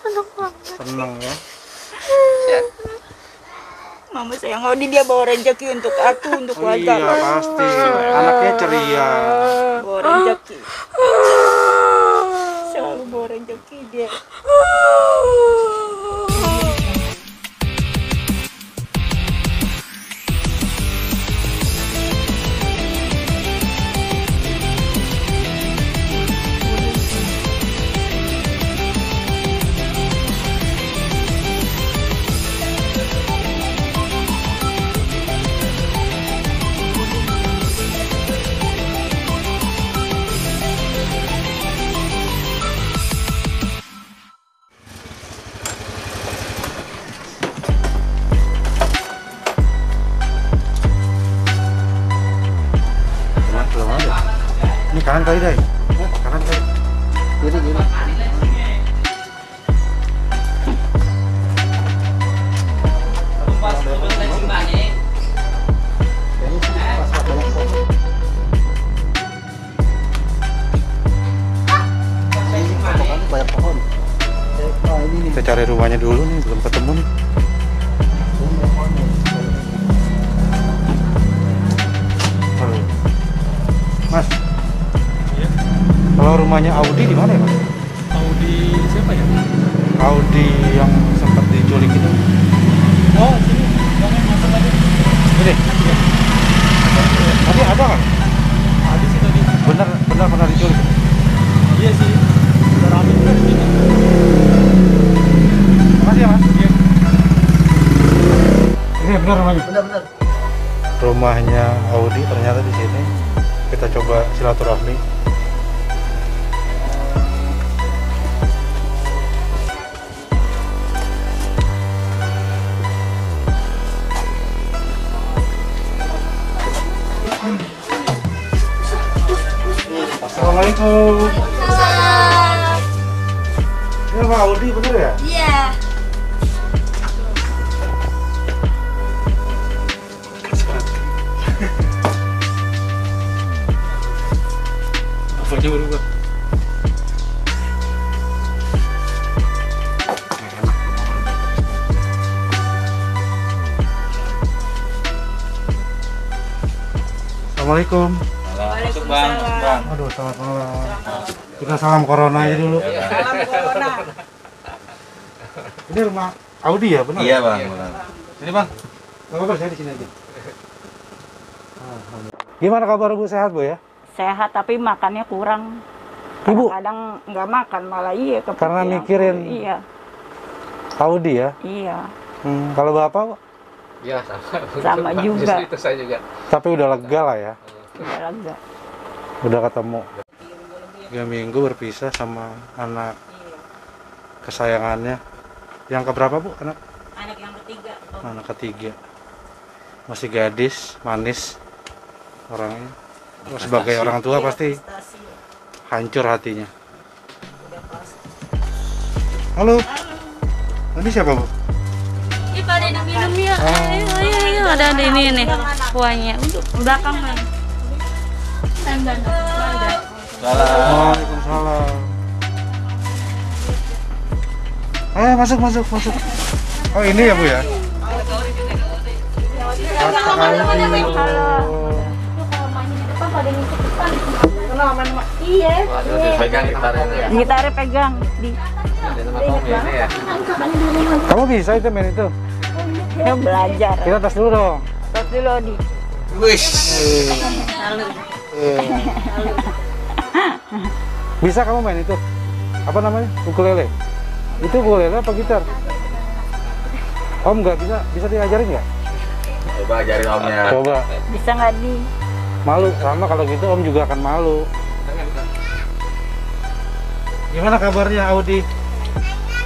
Seneng banget. Seneng ya. Mama sayang Audi, dia bawa rezeki untuk aku, untuk Oh keluarga. iya pasti. Anaknya ceria. Bawa rezeki. Selalu bawa rezeki dia. Belum ada. Ini kanan kali deh. Kanan kali. Kiri kiri. Banyak pohon. Kita cari rumahnya dulu nih, belum ketemu nih. Halo. Mas. Iya. Kalau rumahnya Audi di mana ya, Mas? Audi siapa ya? Audi yang sempat diculik itu. Oh, sini. Jangan masuk aja. Ini. Tadi ada kan? Ada sih tadi. Benar pernah diculik. Iya sih. Udah rame juga di sini. Makasih ya, Mas. Iya. Ini benar rumahnya. Benar-benar. Rumahnya Audi ternyata di sini. Kita coba silaturahmi. Assalamualaikum. Ini Pak Audi bener ya? Iya. Apanya berubah? Assalamualaikum. Masuk bang. Aduh, selamat malam. Kita salam corona aja dulu. Salam corona. Ini rumah Audi ya, benar? Iya bang. Sini bang. Gak apa-apa, saya di sini aja. Gimana kabar Bu, sehat Bu ya? Sehat tapi makannya kurang. Ibu? Kadang nggak makan malah iya kepikiran. Karena mikirin Iya. Audi ya? Iya. Kalau Bapak, Bu? Iya sama. Sama juga. Justru itu saya juga. Tapi udah lega lah ya? Udah lega. Udah ketemu. 3 minggu berpisah sama anak kesayangannya. Yang keberapa Bu, anak? Anak yang ketiga. Anak ketiga. Masih gadis, manis orangnya. Sebagai orang tua pasti hancur hatinya. Halo. Ini siapa Bu? Ini pada minum ya. Ayo, ada ini nih kuahnya. Untuk belakang kan. Waalaikumsalam. Ayo masuk. Oh ini ya Bu ya? Iya. Pegang gitarnya. Gitarnya pegang di. Kamu bisa itu main itu? Ya belajar. Kita tes dulu dong. Terus dulu di. Wish. Bisa kamu main itu? Apa namanya? Ukulele? Itu ukulele apa gitar? Om nggak bisa? Bisa diajarin nggak? Coba ajarin omnya. Coba. Bisa nggak di? Malu sama kalau gitu Om juga akan malu. Gimana kabarnya Audi?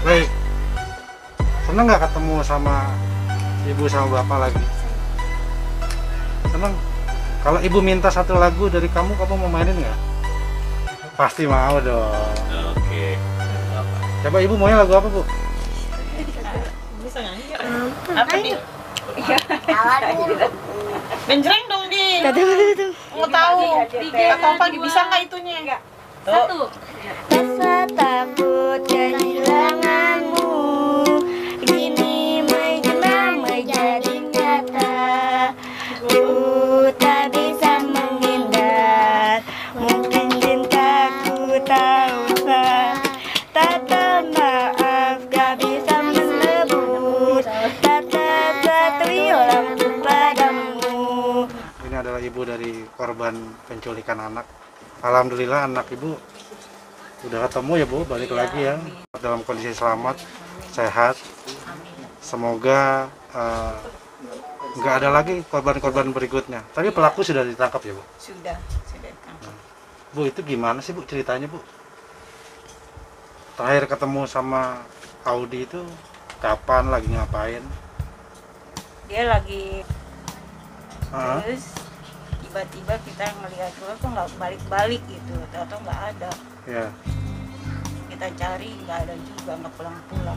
Baik. Seneng nggak ketemu sama ibu sama bapak lagi? Seneng. Kalau ibu minta satu lagu dari kamu mau mainin nggak? Pasti mau dong. Oke. Coba ibu maunya lagu apa Bu? Bisa nyanyi nggak? Apa di? Menjreng dong di. Mau tahu? Atau apa bisa nggak itunya? Satu. Rasa takut kehilanganmu. dari korban penculikan anak. Alhamdulillah anak ibu udah ketemu ya Bu, balik lagi ya dalam kondisi selamat, sehat. Semoga nggak ada lagi korban-korban berikutnya. Tapi pelaku sudah ditangkap ya Bu? Sudah ditangkap. Bu, itu gimana sih Bu ceritanya Bu? Terakhir ketemu sama Audi itu kapan, lagi ngapain? Dia lagi Ah, terus tiba-tiba kita ngelihat dulu kok nggak balik-balik gitu, atau nggak ada. ya. Kita cari nggak ada juga, nggak pulang-pulang.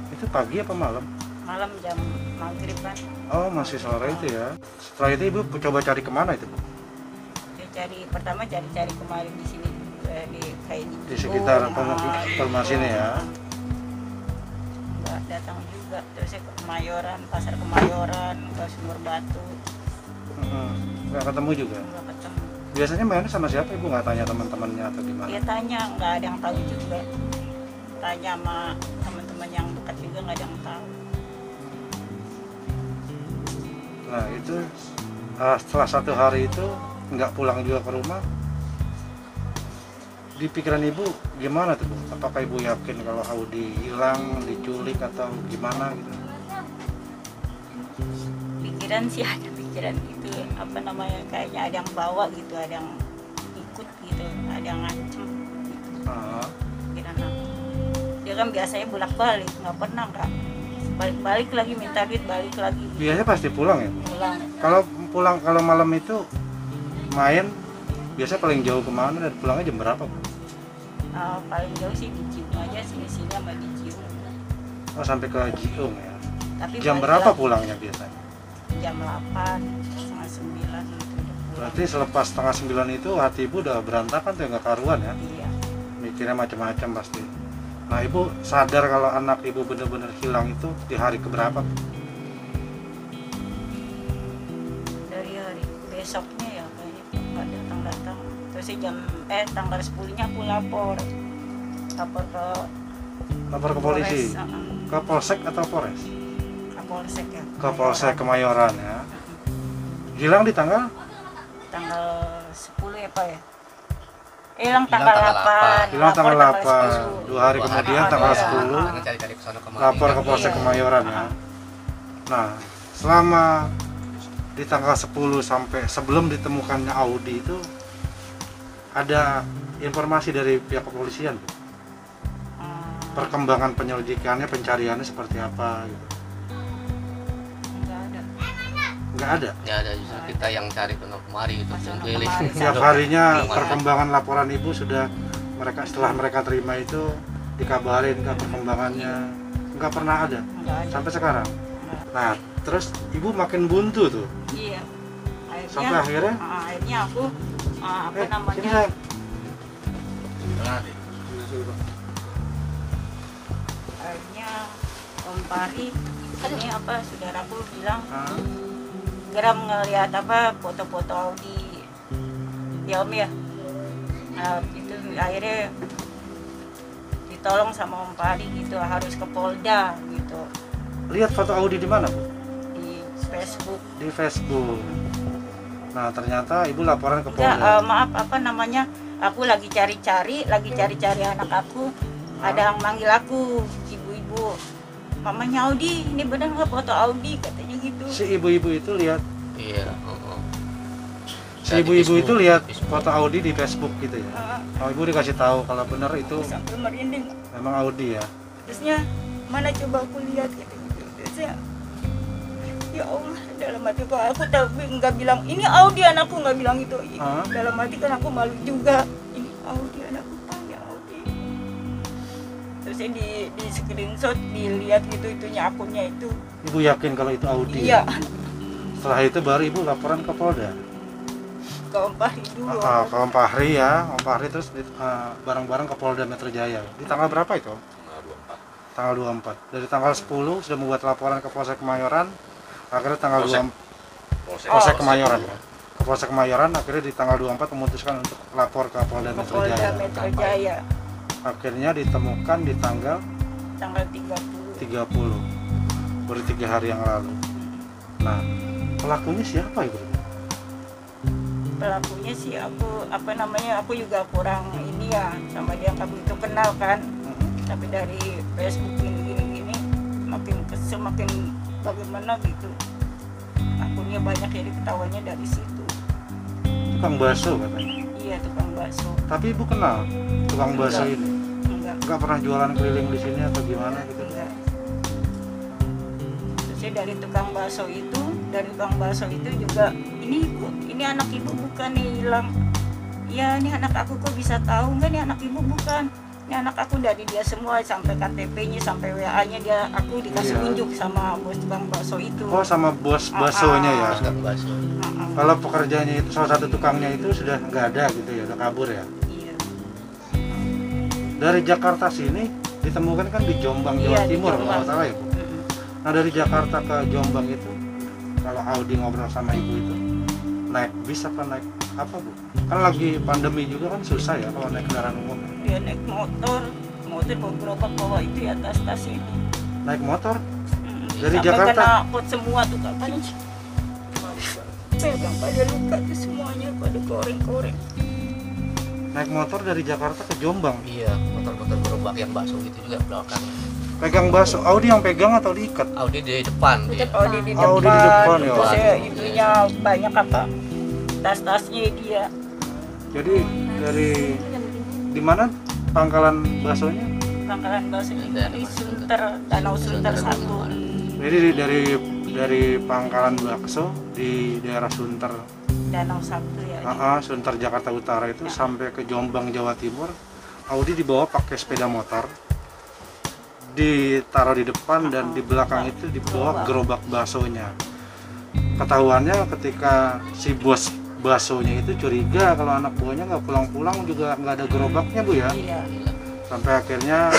Itu pagi apa malam? Malam jam maghrib kan. Oh, masih sore itu ya. Setelah itu Ibu coba cari kemana itu Bu? Dia pertama cari kemarin di sini, di kayak Di sekitar Palmas ini ya. Nggak datang juga. Terus saya ke Kemayoran, pasar Kemayoran, ke Sumber Batu, Nggak ketemu juga. nggak ketemu. Biasanya mainnya sama siapa Ibu? Nggak tanya teman-temannya atau gimana? Dia tanya, nggak ada yang tahu juga. Tanya sama teman-teman yang dekat juga nggak ada yang tahu. Nah itu setelah 1 hari itu nggak pulang juga ke rumah. Di pikiran Ibu gimana tuh Bu? Apakah Ibu yakin kalau Audi hilang, diculik atau gimana gitu? Pikiran sih ada pikiran itu, apa namanya, kayaknya ada yang bawa gitu, ada yang ikut gitu, ada yang ngancem gitu. Ah, Pikiran aku. Dia kan biasanya bolak-balik, nggak pernah nggak balik-balik lagi minta duit, balik lagi biasanya pasti pulang ya Bu? pulang. Kalau pulang, kalau malam itu main biasa paling jauh kemana dan pulangnya jam berapa Bu? Paling jauh sih di Cium aja, sini-sini sama di Cium. Oh, sampai ke Jiung ya. Tapi Jam balik berapa lagi pulangnya biasanya? jam 8, setengah 9 gitu udah pulang. Berarti selepas setengah 9 itu hati Ibu udah berantakan tuh, nggak karuan ya? Iya. Mikirnya macam-macam pasti. Nah Ibu sadar kalau anak Ibu benar-benar hilang itu di hari keberapa? Dari hari besoknya ya kayaknya nggak datang-datang. Terus tanggal 10-nya aku lapor ke Lapor ke polisi? Polres, Ke Polsek atau Polres? ke Polsek ya. Ke Polsek Kemayoran ya. Hilang di tanggal? Tanggal 10 ya Pak ya? Hilang tanggal 8. Hilang tanggal lapor 8. 2 hari kemudian tanggal 10 Cari-cari kesana kemari. lapor ke Polsek Iya. Kemayoran ya. Nah selama di tanggal 10 sampai sebelum ditemukannya Audi itu ada informasi dari pihak kepolisian Bu? Perkembangan penyelidikannya, pencariannya seperti apa gitu? Enggak ada. Nggak ada? Ya ada, justru kita yang cari ke kemari gitu, Kesana keliling. kemari. Setiap harinya Iya. perkembangan laporan Ibu sudah setelah mereka terima itu dikabarin ke perkembangannya, nggak pernah ada Enggak ada. sampai sekarang. Nah terus Ibu makin buntu tuh Iya. sampai akhirnya akhirnya aku sini namanya sayang. akhirnya Om Pari ini saudaraku bilang Ah, geram ngelihat foto-foto Audi ya Om ya. Nah, itu akhirnya ditolong sama Om Pari gitu, harus ke Polda gitu, lihat foto Audi di mana Bu? di Facebook. Di Facebook. Nah ternyata Ibu laporan ke Ya, Polda. maaf aku lagi cari-cari anak aku. Ada yang manggil aku, ibu-ibu, mamanya Audi, ini benar nggak foto Audi, katanya gitu. Si ibu-ibu itu lihat, Iya. si ibu-ibu itu lihat foto Audi di Facebook gitu ya. Oh Ibu dikasih tahu kalau benar itu Sampai merinding. memang Audi ya. Terusnya mana coba aku lihat gitu. Terusnya ya Allah, dalam hati kok aku tapi nggak bilang ini Audi anakku, nggak bilang itu. Hah? Dalam hati kan aku malu juga, ini Audi anakku, ya Audi. Terusnya di screenshot, dilihat gitu itunya, akunnya itu. Ibu yakin kalau itu Audi? Iya, Setelah itu baru Ibu laporan ke Polda. ke Om Pari dulu. Ke Om Fahri ya, Om Fahri terus bareng-bareng ke Polda Metro Jaya. Di tanggal berapa itu? Tanggal 24. Dari tanggal 10 sudah membuat laporan ke Polsek Kemayoran. Akhirnya tanggal 24 Polsek Kemayoran ya. Ke Polsek Kemayoran akhirnya di tanggal 24 memutuskan untuk lapor ke Polda Ke Metro Polda Jaya. Metro Jaya, Akhirnya ditemukan di tanggal tanggal 30. 30. Baru 3 hari yang lalu. Nah, pelakunya siapa Ibu? Pelakunya sih aku juga kurang ini ya sama dia, nggak begitu kenal kan. Tapi dari Facebook gini makin kesel, makin bagaimana gitu. Akunnya banyak, jadi ketahuannya dari situ. Tukang bakso katanya. Iya, tukang bakso. Tapi ibu kenal tukang bakso Enggak. ini? Enggak. Nggak pernah jualan keliling di sini atau gimana gitu? Enggak. Terus dari tukang bakso itu juga ini anak ibu bukan nih, hilang. Ya, ini anak aku kok bisa tahu nggak, nih anak ibu bukan. Ini anak aku dari dia semua, sampai KTP-nya, sampai WA-nya aku dikasih Iya. unjuk sama bos tukang bakso itu. Oh, sama bos baksonya ya? Terus kan bakso. Kalau pekerjaannya itu, salah satu tukangnya itu sudah nggak ada gitu ya, udah kabur ya? Iya. Dari Jakarta sini ditemukan kan di Jombang, Jawa Iya, di Timur kalau Jombang. nggak salah ya Bu? Nah dari Jakarta ke Jombang itu, kalau Audi ngobrol sama ibu itu, naik bis apa naik apa Bu? Kan lagi pandemi juga kan susah ya kalau naik kendaraan umum. Dia naik motor bawa gerobak bawa itu ya, tas ini. Naik motor dari Sampai Jakarta? kena pot semua tuh kapan? Pegang pada luka tuh semuanya, pada koreng-koreng. Naik motor dari Jakarta ke Jombang. Iya, motor-motor gerobak yang bakso gitu juga belakang. Pegang bakso, Audi yang pegang atau diikat? Audi di depan dia. Audi di depan, Audi di depan, ya. terus itunya banyak apa? Tas-tasnya dia. Jadi dari di mana pangkalan baksonya? Pangkalan bakso di Sunter, Danau Sunter 1, Jadi dari pangkalan bakso di daerah Sunter, Danau 1 ya. Sunter Jakarta Utara itu sampai ke Jombang Jawa Timur, Audi dibawa pakai sepeda motor, ditaruh di depan dan di belakang itu dibawa gerobak baksonya. Ketahuannya ketika si bos baksonya itu curiga kalau anak buahnya nggak pulang-pulang juga nggak ada gerobaknya Bu ya. Iya. Sampai akhirnya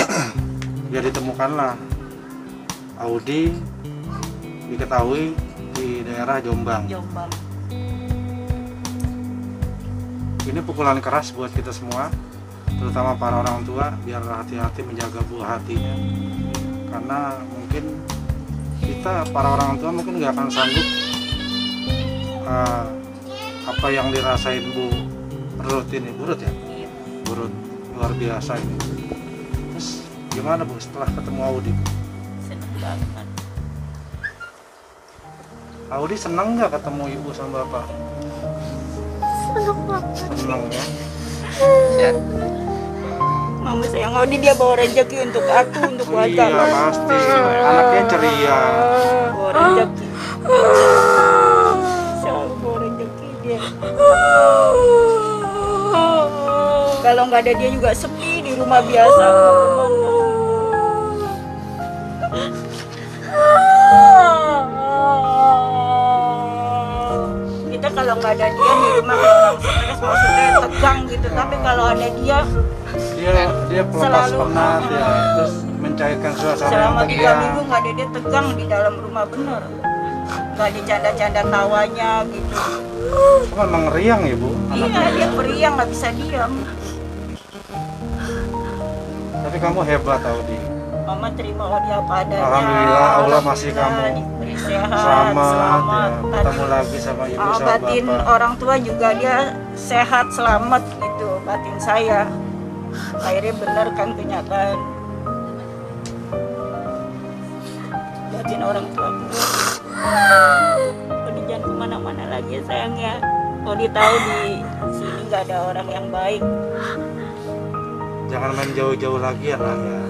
ya ditemukanlah Audi diketahui di daerah Jombang. Jombang. Ini pukulan keras buat kita semua, terutama para orang tua, biar hati-hati menjaga buah hatinya. Karena mungkin kita para orang tua mungkin nggak akan sanggup apa yang dirasain Bu Rut ini, Bu Rut ya? Iya. Bu Rut, luar biasa ini. Terus gimana Bu setelah ketemu Audi? Seneng banget. Audi seneng nggak ketemu ibu sama bapak? Seneng ya. Sehat. Mama sayang Audi, dia bawa rezeki untuk aku, untuk Iya keluarga. pasti, anaknya ceria. Bawa rezeki. Selalu bawa rezeki dia. Kalau nggak ada dia juga sepi di rumah biasa. Kita kalau nggak ada dia di rumah kayak orang stres, maksudnya tegang gitu. Tapi kalau ada dia, Dia pelepas Selalu, penat ya, terus mencairkan suasana yang selama 3 tegang. minggu nggak ada dia, tegang di dalam rumah bener. Nggak dicanda-canda tawanya gitu. Oh, memang riang ya Bu? Iya, dia periang, nggak bisa diam. Tapi kamu hebat Audi. Mama terima dia apa adanya. Alhamdulillah, Allah masih kamu diberi sehat, selamat selamat. ya, ketemu lagi sama ibu sama Batin bapak. orang tua juga dia sehat, selamat gitu, batin saya. Akhirnya bener kan kenyataan. Batin orang tua. Kalau jangan kemana-mana lagi ya sayangnya. Kalau tahu di sini nggak ada orang yang baik. Jangan main jauh-jauh lagi ya nak ya.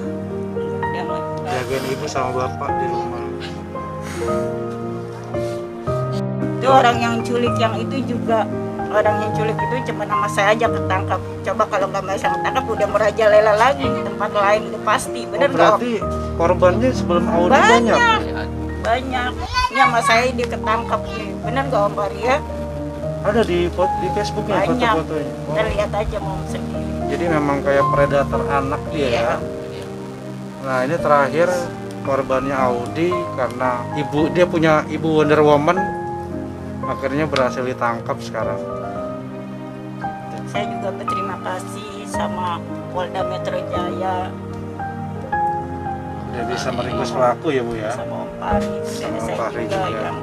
Jagain ibu sama bapak di rumah. Itu orang yang culik yang itu juga, orang yang culik itu cuma nama saya aja ketangkap. Coba kalau nggak bisa ketangkap udah merajalela lagi di tempat lain, itu pasti. Bener nggak? Berarti korbannya sebelum Audi banyak. Banyak. Ini sama saya dia ketangkap nih. Bener nggak Om Maria? Ada di Facebooknya Banyak. foto-fotonya. Kita lihat aja mau sendiri. Jadi memang kayak predator anak dia Iya. ya. Nah ini terakhir korbannya Audi karena dia punya ibu Wonder Woman, akhirnya berhasil ditangkap sekarang. Saya juga berterima kasih sama Polda Metro Jaya, Dia bisa meringkus pelaku ya Bu ya. sama Om Pari, dan Sama Om saya Pari juga juga. yang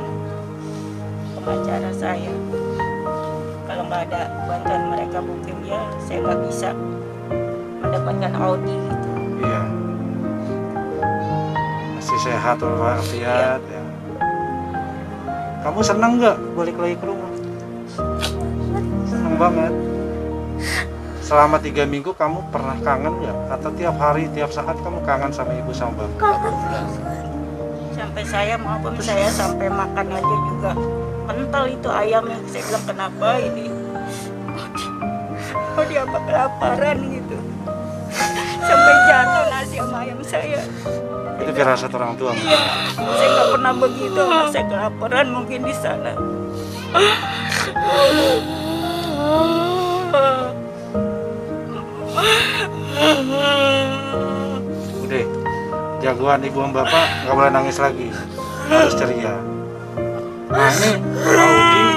pengacara saya. Kalau nggak ada bantuan mereka mungkin ya saya nggak bisa mendapatkan Audi gitu. Iya. Masih sehat walafiat ya. Kamu senang nggak balik lagi ke rumah? Senang banget. Selama 3 minggu kamu pernah kangen nggak? Atau tiap hari, tiap saat kamu kangen sama ibu sama bapak? Sampai saya maupun saya sampai makan aja juga kental itu ayamnya. Saya bilang kenapa ini? Oh dia apa kelaparan gitu. Sampai jatuh nasi sama ayam saya. Itu firasat orang tua. Saya nggak pernah begitu, saya kelaparan mungkin di sana. Udah, jagoan ibu sama bapak nggak boleh nangis lagi, harus ceria. Nah ini Audi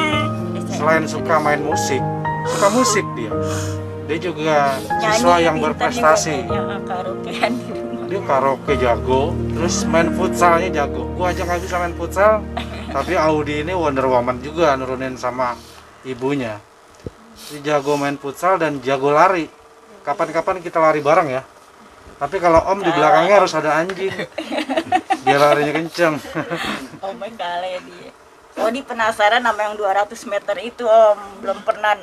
selain suka main musik, suka musik dia. Dia juga siswa yang berprestasi. Karaokean di rumah. Dia karaoke jago, terus main futsalnya jago. Gua aja nggak bisa main futsal, tapi Audi ini Wonder Woman juga nurunin sama ibunya. Dia jago main futsal dan jago lari. Kapan-kapan kita lari bareng ya. Tapi kalau Om di belakangnya harus ada anjing, biar larinya kenceng. Oh my god dia. Oh dia penasaran sama yang 200 meter itu Om, belum pernah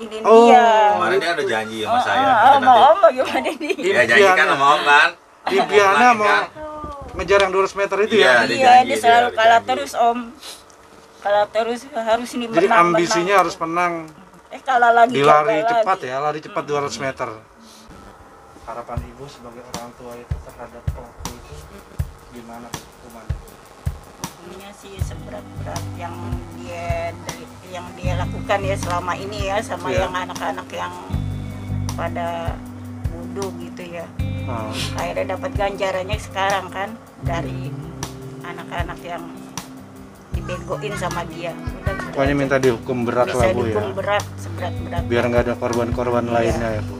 ini Oh, dia. Kemarin dia ada janji sama saya. Om, Om bagaimana dia? Ya janji kan sama Om kan. Impiannya mau ngejar yang 200 meter itu ya. Iya. Dia Iya, janji, dia selalu dia kalah janji. terus Om. Kalah terus harus ini Jadi menang. ambisinya harus menang. Kalah lagi. Di lari gagal cepat lagi. ya, lari cepat 200 meter. Harapan ibu sebagai orang tua itu terhadap pelaku itu gimana hukumannya? Ininya sih seberat-berat yang dia lakukan ya selama ini ya sama Iya. yang anak-anak yang pada bodoh gitu ya. Oh, Akhirnya dapat ganjarannya sekarang kan dari anak-anak yang dibegoin sama dia. Udah gitu pokoknya aja. minta dihukum berat bisa lah Bu ya. dihukum berat seberat-berat. Biar nggak ada korban-korban lainnya ya Bu.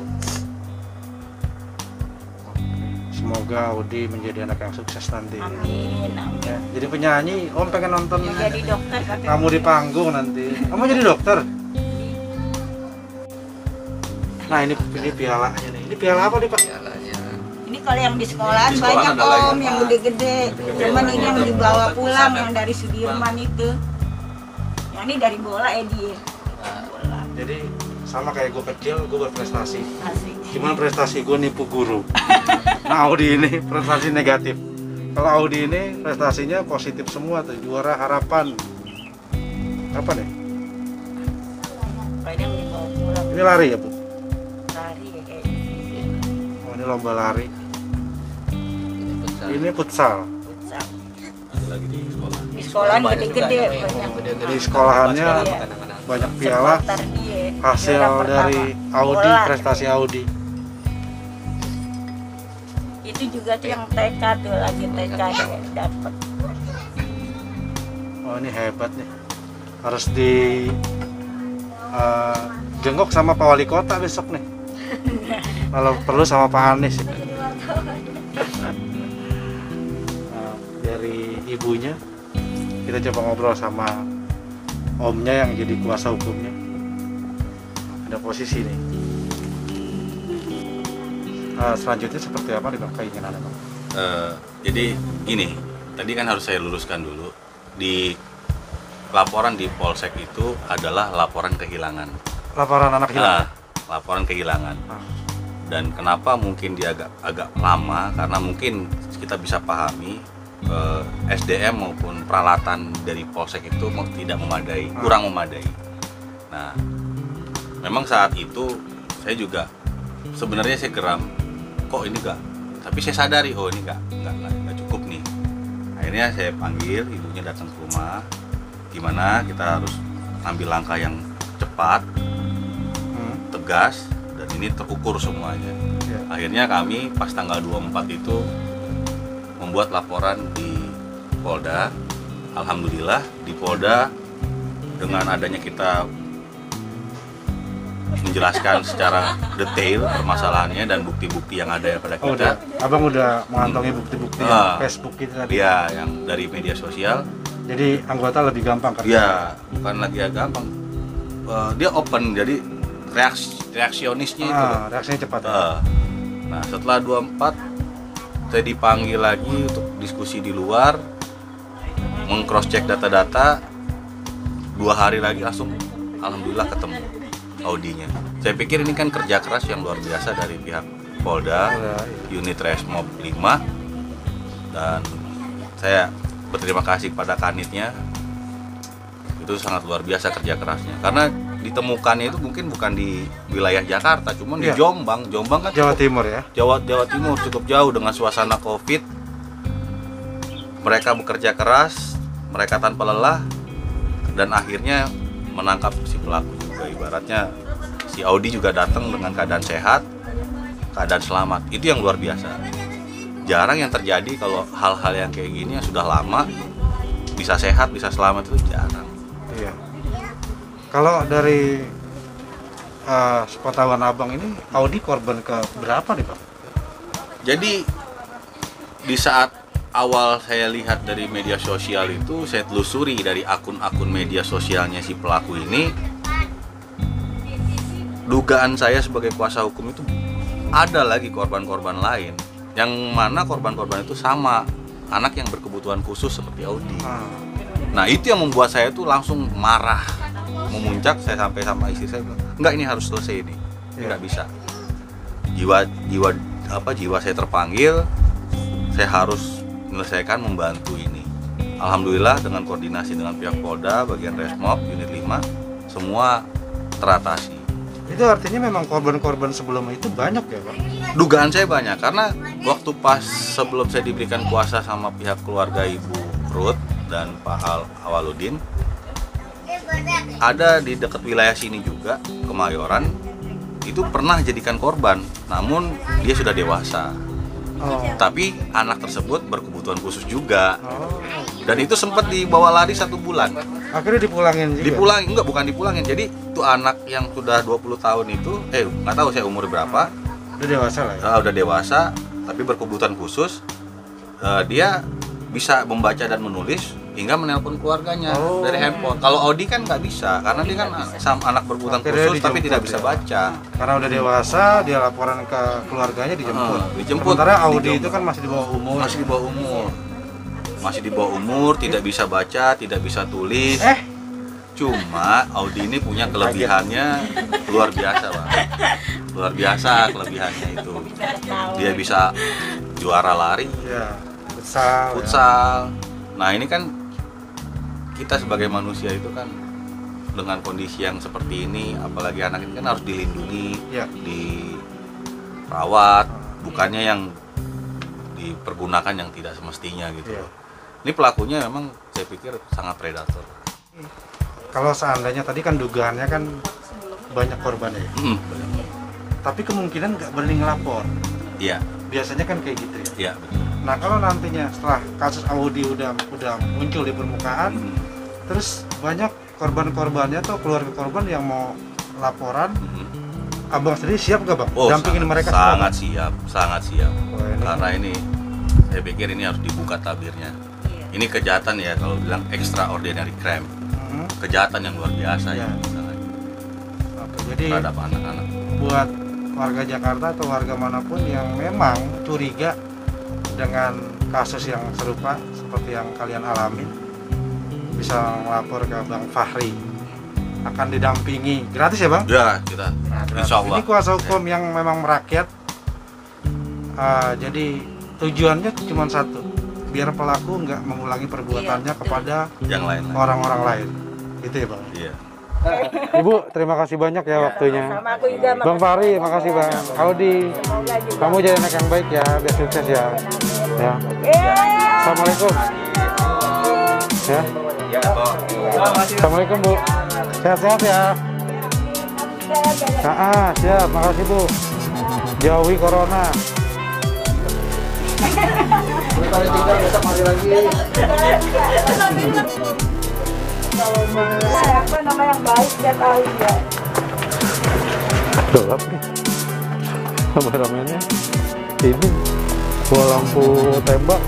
Semoga Audi menjadi anak yang sukses nanti. Amin, amin. Ya, jadi penyanyi, Om pengen nonton Ya, jadi dokter katanya. kamu di panggung nanti. Kamu jadi dokter? Nah ini pialanya nih. Ini piala apa nih Pak? Pialanya. Ini kalau yang di sekolahan Di sekolah banyak ada lagi, Om yang Pak. gede-gede. Cuman ini yang dibawa pulang yang dari Sudirman itu. Yang ini dari bola dia. Bola. Jadi sama kayak gue kecil, gue berprestasi. Asik. Cuman prestasi gue nipu guru. Nah Audi ini prestasi negatif. Kalau Audi ini prestasinya positif semua tuh, juara harapan. Apa nih? Kayak yang dibawa pulang Ini lari ya Bu? lari ya kayaknya. Oh ini lomba lari. Ini besar. Ini futsal. Futsal. Ada lagi di sekolah. Di sekolahan Banyak gede-gede juga ya, banyak. gede-gede. Di sekolahannya Iya. banyak piala Supporter dia. hasil Juara dari pertama. Audi, Bola. prestasi Audi. Itu juga tuh yang TK tuh lagi TK dia dapat. Oh ini hebat nih. Harus di jengkok sama Pak Wali Kota besok nih. Kalau perlu sama Pak Anies. Nah, dari ibunya kita coba ngobrol sama omnya yang jadi kuasa hukumnya. Ada posisi nih. Selanjutnya seperti apa nih Bang keinginannya Bang? Jadi gini, tadi kan harus saya luruskan dulu. Di laporan di Polsek itu adalah laporan kehilangan. Laporan anak hilang. Laporan kehilangan. Ah. Dan kenapa mungkin dia agak lama? Karena mungkin kita bisa pahami SDM maupun peralatan dari Polsek itu tidak memadai, kurang memadai. Nah, memang saat itu saya juga sebenarnya saya geram, kok ini enggak? Tapi saya sadari, oh ini enggak cukup nih. Akhirnya saya panggil ibunya datang ke rumah. Gimana kita harus ambil langkah yang cepat, tegas, dan ini terukur semuanya. Ya. Akhirnya kami pas tanggal 24 itu membuat laporan di Polda. Alhamdulillah di Polda dengan adanya kita menjelaskan secara detail permasalahannya dan bukti-bukti yang ada pada Oh, kita. Abang udah mengantongi bukti-bukti yang Facebook itu tadi. Dia yang dari media sosial. Jadi anggota lebih gampang kan? Ya bukan lagi gampang. dia open, jadi reaksionisnya itu loh. Reaksinya cepat ya? Nah setelah 24 saya dipanggil lagi untuk diskusi di luar, meng-cross check data-data. 2 hari lagi langsung alhamdulillah ketemu Audinya. Saya pikir ini kan kerja keras yang luar biasa dari pihak Polda, unit Resmob 5, dan saya berterima kasih kepada Kanitnya. Itu sangat luar biasa kerja kerasnya, karena ditemukannya itu mungkin bukan di wilayah Jakarta, cuma di Jombang. Jombang kan Jawa Timur ya? Jawa Timur cukup jauh dengan suasana Covid. Mereka bekerja keras, mereka tanpa lelah, dan akhirnya menangkap si pelaku juga. Ibaratnya si Audi juga datang dengan keadaan sehat, keadaan selamat. Itu yang luar biasa. Jarang yang terjadi kalau hal-hal yang kayak gini yang sudah lama bisa sehat, bisa selamat, itu jarang. Iya. Kalau dari sepengetahuan abang ini, Audi korban ke berapa nih Pak? Jadi di saat awal saya lihat dari media sosial itu, saya telusuri dari akun-akun media sosialnya si pelaku ini, dugaan saya sebagai kuasa hukum itu ada lagi korban-korban lain, yang mana korban-korban itu sama anak yang berkebutuhan khusus seperti Audi. Nah itu yang membuat saya tuh langsung marah, memuncak. Saya sampai sama istri saya bilang, enggak, ini harus selesai ini nggak bisa. Jiwa saya terpanggil, saya harus menyelesaikan, membantu ini. Alhamdulillah dengan koordinasi dengan pihak Polda, bagian Resmob, unit 5, semua teratasi. Itu artinya memang korban-korban sebelum itu banyak ya Pak? Dugaan saya banyak, karena waktu pas sebelum saya diberikan kuasa sama pihak keluarga Ibu Ruth dan Pak Awaludin, ada di dekat wilayah sini juga, Kemayoran, itu pernah jadikan korban, namun dia sudah dewasa. Tapi anak tersebut berkebutuhan khusus juga, dan itu sempat dibawa lari 1 bulan. Akhirnya dipulangin juga? Dipulangin, enggak, bukan dipulangin. Jadi itu anak yang sudah 20 tahun itu, nggak tahu saya umur berapa. Udah dewasa lah ya? Udah dewasa, tapi berkebutuhan khusus. Dia bisa membaca dan menulis hingga menelpon keluarganya dari handphone. Kalau Audi kan nggak bisa, karena dia kan anak berkebutuhan khusus tapi tidak bisa baca. Karena udah dewasa, dia laporan ke keluarganya, dijemput. Sementara Audi itu kan masih di bawah umur. Masih di bawah umur, tidak bisa baca, tidak bisa tulis. Cuma Audi ini punya kelebihannya luar biasa, Pak. Luar biasa kelebihannya itu. Dia bisa juara lari, futsal. Nah ini kan kita sebagai manusia itu kan dengan kondisi yang seperti ini, apalagi anak ini kan harus dilindungi, dirawat, bukannya yang dipergunakan yang tidak semestinya gitu. Ini pelakunya memang saya pikir sangat predator. Kalau seandainya tadi kan dugaannya kan banyak korban ya, tapi kemungkinan nggak berani ngelapor. Iya. Biasanya kan kayak gitu ya. Iya betul. Nah kalau nantinya setelah kasus Audi udah muncul di permukaan, terus banyak korban-korbannya atau keluarga korban yang mau laporan, abang sendiri siap nggak bang? Dampingin mereka? Sangat siap. Karena ini saya pikir ini harus dibuka tabirnya. Ini kejahatan ya, kalau bilang extraordinary crime, kejahatan yang luar biasa ya. Jadi terhadap anak-anak. Buat warga Jakarta atau warga manapun yang memang curiga dengan kasus yang serupa seperti yang kalian alami, bisa melapor ke Bang Fahri, akan didampingi gratis ya bang? Ya kita, insya Allah. Ini kuasa hukum yang memang merakyat, jadi tujuannya cuma satu, biar pelaku nggak mengulangi perbuatannya kepada yang lain, orang-orang lain, gitu ya bang? Iya. Ibu, terima kasih banyak ya waktunya. Sama aku juga, Bang Fahri, makasih bang. Audi, kamu jadi anak yang baik ya, biar sukses ya. Ya. Assalamualaikum. Ya. Assalamualaikum Bu. Sehat-sehat ya. Siap, makasih Bu. Jauhi corona. Kali tinggal besok mari lagi. Apa nama yang baik dia tahu ya. Gelap nih. Kameramennya ini bawa lampu tembak.